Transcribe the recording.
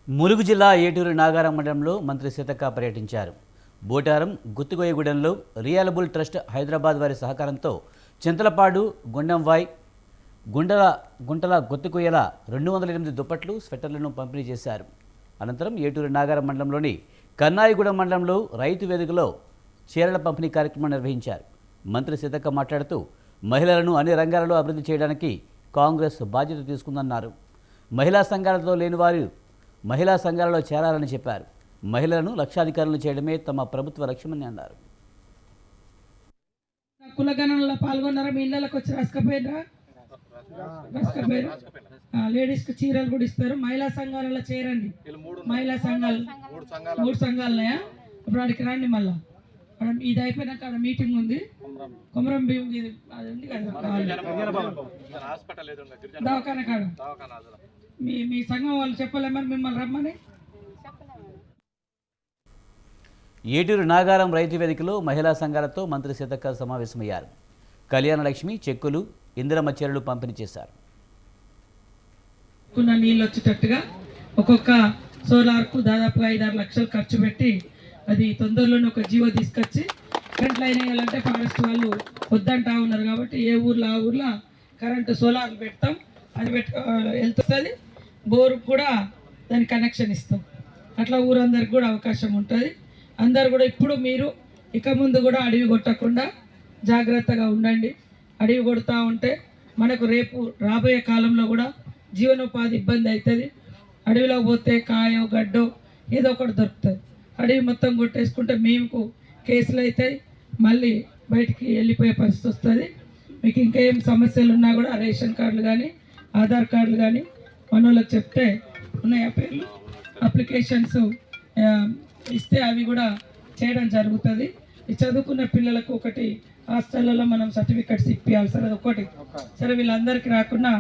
ములుగు జిల్లా ఏటూరు నాగారం మండలంలో మంత్రి సీతక్క పర్యటించారు. బోటారం గుత్తిగోయగూడెంలో రియలబుల్ ట్రస్ట్ హైదరాబాద్ వారి సహకారంతో చింతలపాడు గుండంవాయ్ గుంటల గుత్తికొయ్యల 208 దుప్పట్లు స్వెటర్లను పంపిణీ చేశారు. అనంతరం ఏటూరు నాగారం మండలంలోని కన్నాయిగూడెం మండలంలో రైతు వేదికలో చీరల పంపిణీ కార్యక్రమం నిర్వహించారు. మంత్రి సీతక్క మాట్లాడుతూ మహిళలను అన్ని రంగాలలో అభివృద్ధి చేయడానికి కాంగ్రెస్ బాధ్యత తీసుకుందన్నారు. మహిళా సంఘాలతో లేని వారు మహిళా సంఘాలలో చేరాలని చెప్పారు. మహిళలను లక్షాధికారులు చేయడమే తమ ప్రభుత్వ లక్ష్యమని అన్నారు. కులగణనలో పాల్గొన్నారా? మీ ఇళ్ళకి వచ్చి రాసుకపోయినరా? లేడీస్కి చీరలు కూడా ఇస్తారు. మహిళా సంఘాలలో చేరండి. మహిళా సంఘాలు 3 సంఘాలున్నాయా? ఇప్పుడు అక్కడికి రండి. మళ్ళీ ఇది అయిపోయినాక అక్కడ మీటింగ్ ఉంది. కొమరం భీమ్ అది ఉంది కదా, దవాఖాన కాడ. మీ సంఘం వాళ్ళు చెప్పలేమని మిమ్మల్ని రమ్మని. ఏటూరు నాగారం రైతు వేదికలో మహిళా సంఘాలతో మంత్రి సీతక్క సమావేశమయ్యారు. కళ్యాణ లక్ష్మి చెక్కులు, ఇందిరమ్మ చీరలు పంపిణీ చేశారు. నీళ్ళు వచ్చేటట్టుగా ఒక్కొక్క సోలార్కు దాదాపుగా 5-6 లక్షలు ఖర్చు పెట్టి అది తొందరలోనే ఒక జీవో తీసుకొచ్చి కరెంట్ లైన్ వేయాలంటే ఫారెస్ట్ వాళ్ళు వద్దంటా ఉన్నారు. కాబట్టి ఏ ఊర్లో ఆ ఊర్లో కరెంటు సోలార్లు పెడతాం. అది వెళ్తుంది. బోరు కూడా దానికి కనెక్షన్ ఇస్తాం. అట్లా ఊరందరికి కూడా అవకాశం ఉంటుంది. అందరు కూడా ఇప్పుడు మీరు ఇక ముందు కూడా అడవి కొట్టకుండా జాగ్రత్తగా ఉండండి. అడవి కొడుతూ ఉంటే మనకు రేపు రాబోయే కాలంలో కూడా జీవనోపాధి ఇబ్బంది అవుతుంది. అడవిలో పోతే కాయో గడ్డో ఏదో ఒకటి దొరుకుతుంది. అడవి మొత్తం కొట్టేసుకుంటే మేము కేసులు అవుతాయి, మళ్ళీ బయటికి వెళ్ళిపోయే పరిస్థితి వస్తుంది. మీకు ఇంకేం సమస్యలు ఉన్నా కూడా రేషన్ కార్డులు కానీ ఆధార్ కార్డులు కానీ మనోళ్ళకి చెప్తే ఉన్నాయా పేర్లు, అప్లికేషన్స్ ఇస్తే అవి కూడా చేయడం జరుగుతుంది. ఈ చదువుకున్న పిల్లలకు ఒకటి హాస్టల్లో మనం సర్టిఫికెట్స్ ఇప్పించాలి సార్. అది ఒకటి సరే వీళ్ళందరికీ రాకుండా